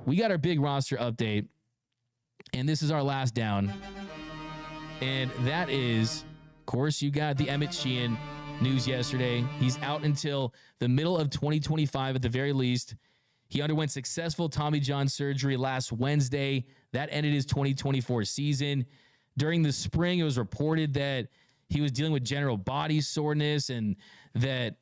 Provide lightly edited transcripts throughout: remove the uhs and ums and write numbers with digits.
we got our big roster update, and this is our last down. And that is, of course, you got the Emmett Sheehan news yesterday. He's out until the middle of 2025 at the very least. He underwent successful Tommy John surgery last Wednesday. That ended his 2024 season. During the spring, it was reported that he was dealing with general body soreness and that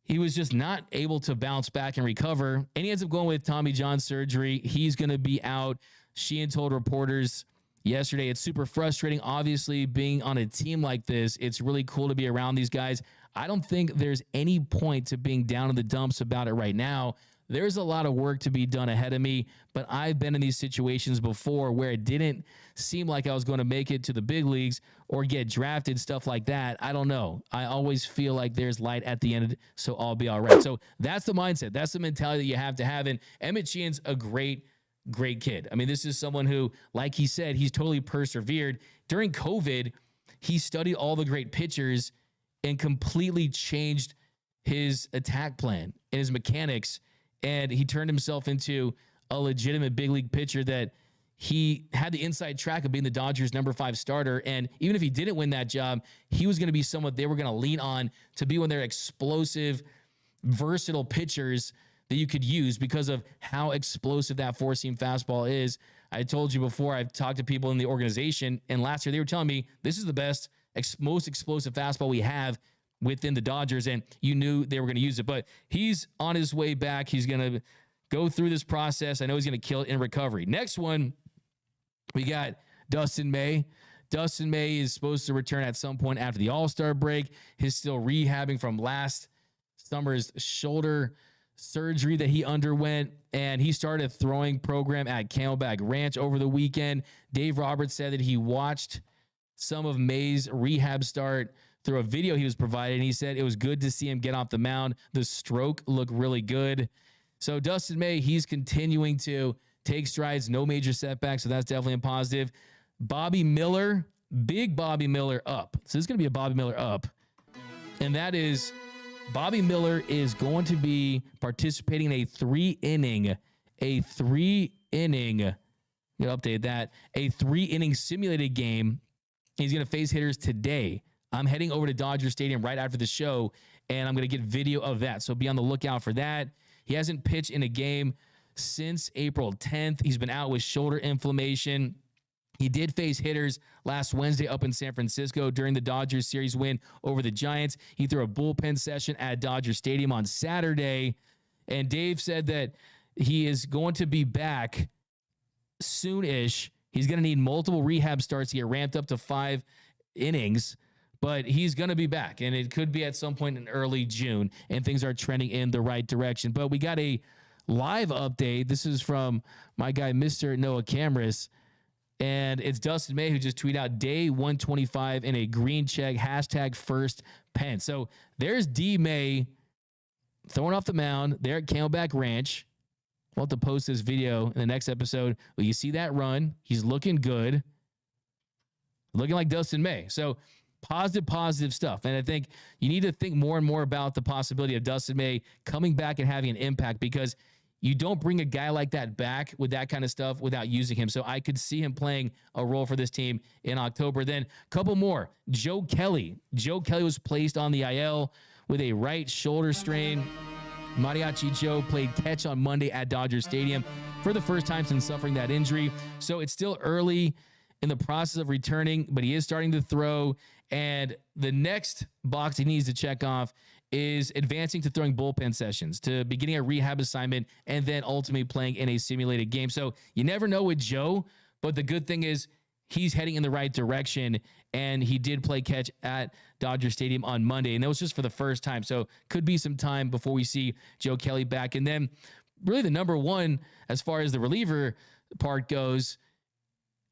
he was just not able to bounce back and recover. And he ends up going with Tommy John surgery. He's going to be out. Sheehan told reporters yesterday, it's super frustrating. Obviously, being on a team like this, it's really cool to be around these guys. I don't think there's any point to being down in the dumps about it right now. There's a lot of work to be done ahead of me, but I've been in these situations before where it didn't seem like I was going to make it to the big leagues or get drafted, stuff like that. I don't know. I always feel like there's light at the end, so I'll be all right. So that's the mindset. That's the mentality that you have to have. And Emmett Sheehan's a great kid. I mean, this is someone who, like he said, he's totally persevered. During COVID, he studied all the great pitchers and completely changed his attack plan and his mechanics. And he turned himself into a legitimate big league pitcher that he had the inside track of being the Dodgers' number 5 starter. And even if he didn't win that job, he was going to be someone they were going to lean on to be one of their explosive, versatile pitchers that you could use because of how explosive that four-seam fastball is. I told you before, I've talked to people in the organization, and last year they were telling me this is the best, most explosive fastball we have within the Dodgers, and you knew they were going to use it. But he's on his way back. He's going to go through this process. I know he's going to kill it in recovery. Next one, we got Dustin May. Dustin May is supposed to return at some point after the All-Star break. He's still rehabbing from last summer's shoulder surgery that he underwent, and he started a throwing program at Camelback Ranch over the weekend. Dave Roberts said that he watched some of May's rehab start through a video he was provided, and he said it was good to see him get off the mound. The stroke looked really good. So Dustin May, he's continuing to take strides, no major setbacks, so that's definitely a positive. Bobby Miller, big Bobby Miller up. So this is going to be a Bobby Miller up, and that is Bobby Miller is going to be participating in a three-inning, I'm going to update that, a 3-inning simulated game. He's going to face hitters today. I'm heading over to Dodger Stadium right after the show, and I'm going to get video of that. So be on the lookout for that. He hasn't pitched in a game since April 10th. He's been out with shoulder inflammation. He did face hitters last Wednesday up in San Francisco during the Dodgers series win over the Giants. He threw a bullpen session at Dodger Stadium on Saturday, and Dave said that he is going to be back soon-ish. He's going to need multiple rehab starts to get ramped up to 5 innings, but he's going to be back, and it could be at some point in early June, and things are trending in the right direction. But we got a live update. This is from my guy, Mr. Noah Camrus, and it's Dustin May who just tweeted out day 125 in a green check, #first pen. So there's D. May throwing off the mound there at Camelback Ranch. We'll have to post this video in the next episode. Well, you see that run. He's looking good. Looking like Dustin May. So positive stuff. And I think you need to think more and more about the possibility of Dustin May coming back and having an impact, because you don't bring a guy like that back with that kind of stuff without using him. So I could see him playing a role for this team in October. Then a couple more. Joe Kelly. Joe Kelly was placed on the IL with a right shoulder strain. Mariachi Joe played catch on Monday at Dodger Stadium for the first time since suffering that injury. So it's still early in the process of returning, but he is starting to throw. And the next box he needs to check off is advancing to throwing bullpen sessions, to beginning a rehab assignment, and then ultimately playing in a simulated game. So you never know with Joe, but the good thing is he's heading in the right direction, and he did play catch at Dodger Stadium on Monday, and that was just for the first time. So could be some time before we see Joe Kelly back. And then really the number one as far as the reliever part goes,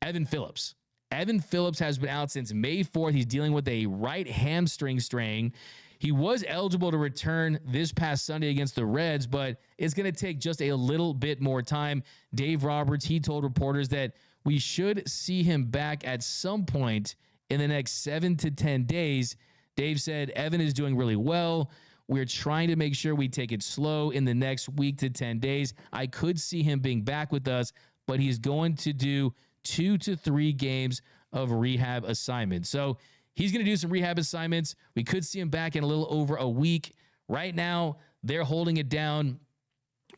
Evan Phillips. Evan Phillips has been out since May 4th. He's dealing with a right hamstring strain. He was eligible to return this past Sunday against the Reds, but it's going to take just a little bit more time. Dave Roberts, he told reporters that we should see him back at some point in the next 7 to 10 days. Dave said Evan is doing really well. We're trying to make sure we take it slow in the next week to 10 days. I could see him being back with us, but he's going to do 2 to 3 games of rehab assignments. So he's going to do some rehab assignments. We could see him back in a little over a week. Right now, they're holding it down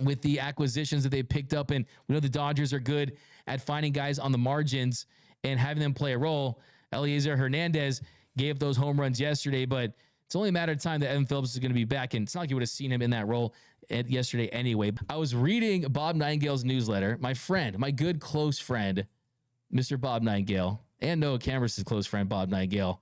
with the acquisitions that they picked up. And we know the Dodgers are good at finding guys on the margins and having them play a role. Eliezer Hernandez gave those home runs yesterday, but it's only a matter of time that Evan Phillips is going to be back. And it's not like you would have seen him in that role yesterday anyway. I was reading Bob Nightingale's newsletter. My friend, my good close friend, Mr. Bob Nightingale, and Noah Cameras' close friend, Bob Nightingale,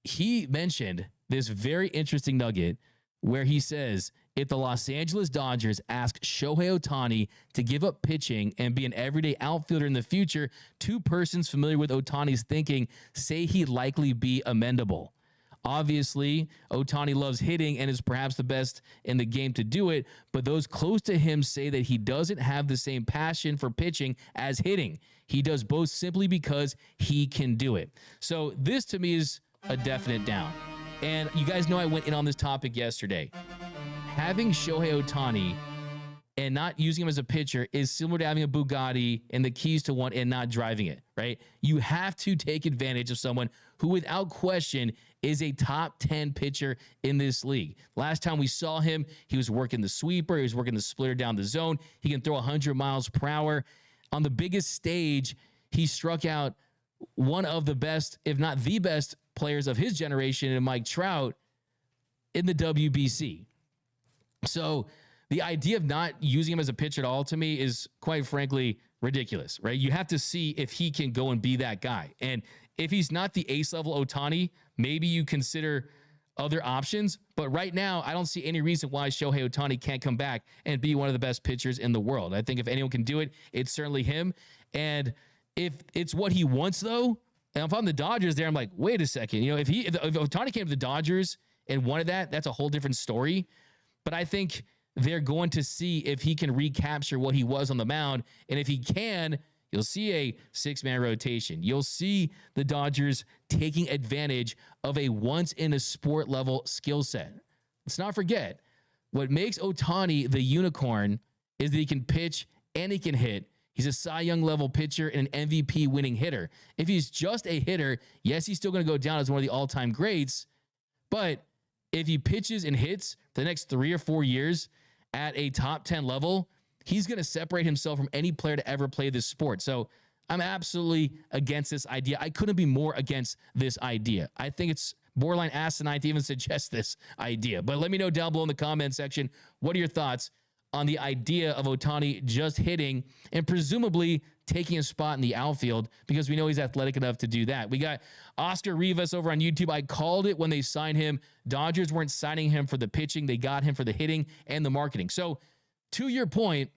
he mentioned this very interesting nugget where he says, if the Los Angeles Dodgers ask Shohei Ohtani to give up pitching and be an everyday outfielder in the future, 2 persons familiar with Ohtani's thinking say he'd likely be amendable. Obviously, Ohtani loves hitting and is perhaps the best in the game to do it, but those close to him say that he doesn't have the same passion for pitching as hitting. He does both simply because he can do it. So this to me is a definite down. And you guys know I went in on this topic yesterday. Having Shohei Ohtani and not using him as a pitcher is similar to having a Bugatti and the keys to one and not driving it, right? You have to take advantage of someone who, without question, is a top 10 pitcher in this league. Last time we saw him, he was working the sweeper, he was working the splitter down the zone. He can throw 100 miles per hour. On the biggest stage, he struck out one of the best, if not the best, players of his generation in Mike Trout in the WBC. So the idea of not using him as a pitcher at all to me is quite frankly ridiculous, right? You have to see if he can go and be that guy. And if he's not the ace level Ohtani, maybe you consider other options. But right now, I don't see any reason why Shohei Ohtani can't come back and be one of the best pitchers in the world. I think if anyone can do it, it's certainly him. And if it's what he wants, though, and if I'm the Dodgers there, I'm like, wait a second. You know, if Ohtani came to the Dodgers and wanted that, that's a whole different story. But I think they're going to see if he can recapture what he was on the mound. And if he can, you'll see a 6-man rotation. You'll see the Dodgers taking advantage of a once-in-a-sport level skill set. Let's not forget, what makes Ohtani the unicorn is that he can pitch and he can hit. He's a Cy Young level pitcher and an MVP winning hitter. If he's just a hitter, yes, he's still going to go down as one of the all-time greats. But if he pitches and hits for the next 3 or 4 years at a top 10 level, he's going to separate himself from any player to ever play this sport. So I'm absolutely against this idea. I couldn't be more against this idea. I think it's borderline asinine to even suggest this idea. But let me know down below in the comment section, what are your thoughts on the idea of Ohtani just hitting and presumably taking a spot in the outfield, because we know he's athletic enough to do that. We got Oscar Rivas over on YouTube. I called it when they signed him. Dodgers weren't signing him for the pitching. They got him for the hitting and the marketing. So to your point,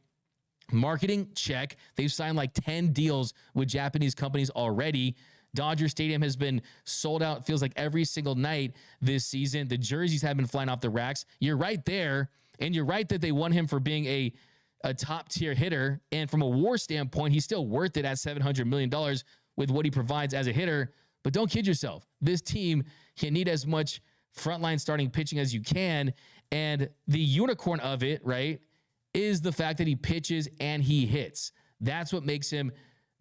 marketing, check. They've signed like 10 deals with Japanese companies already. Dodger Stadium has been sold out, feels like every single night this season. The jerseys have been flying off the racks. You're right there. And you're right that they want him for being a top tier hitter. And from a WAR standpoint, he's still worth it at $700 million with what he provides as a hitter. But don't kid yourself. This team can need as much frontline starting pitching as you can. And the unicorn of it, right, is the fact that he pitches and he hits. That's what makes him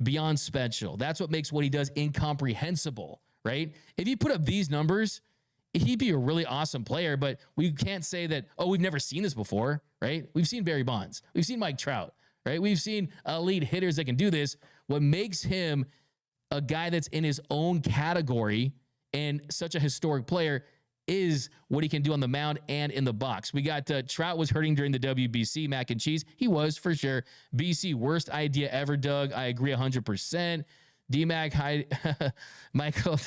beyond special. That's what makes what he does incomprehensible, right? If you put up these numbers, he'd be a really awesome player, but we can't say that, oh, we've never seen this before, right? We've seen Barry Bonds. We've seen Mike Trout, right? We've seen elite hitters that can do this. What makes him a guy that's in his own category and such a historic player is what he can do on the mound and in the box. We got Trout was hurting during the WBC, mac and cheese. He was, for sure. BC, worst idea ever, Doug. I agree 100%. D-Mac, Michael,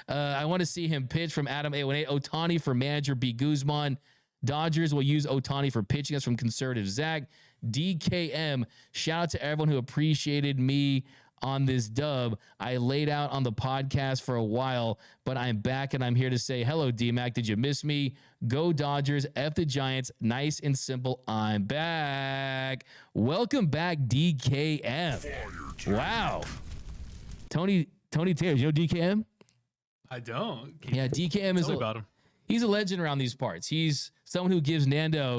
I want to see him pitch from Adam 818. Ohtani for manager B. Guzman. Dodgers will use Ohtani for pitching. That's from Conservative Zach. DKM, shout out to everyone who appreciated me on this dub. I laid out on the podcast for a while, but I'm back and I'm here to say hello, D-Mac. Did you miss me? Go Dodgers, F the Giants. Nice and simple. I'm back. Welcome back, DKM. Wow. Tony Taylor, you know DKM? I don't. Yeah, DKM is about him. He's a legend around these parts. He's someone who gives Nando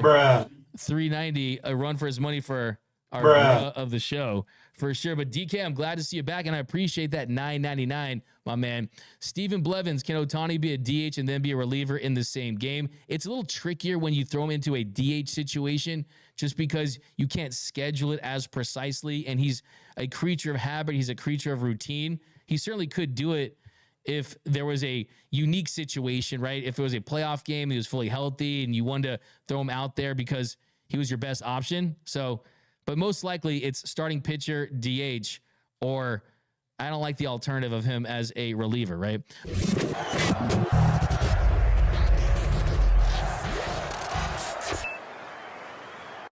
390 a run for his money for our bruh of the show for sure. But DK, I'm glad to see you back, and I appreciate that $9.99, my man. Stephen Blevins, can Ohtani be a DH and then be a reliever in the same game? It's a little trickier when you throw him into a DH situation just because you can't schedule it as precisely, and he's a creature of habit. He's a creature of routine. He certainly could do it if there was a unique situation, right? If it was a playoff game, he was fully healthy, and you wanted to throw him out there because he was your best option. So, but most likely it's starting pitcher, DH, or I don't like the alternative of him as a reliever, right?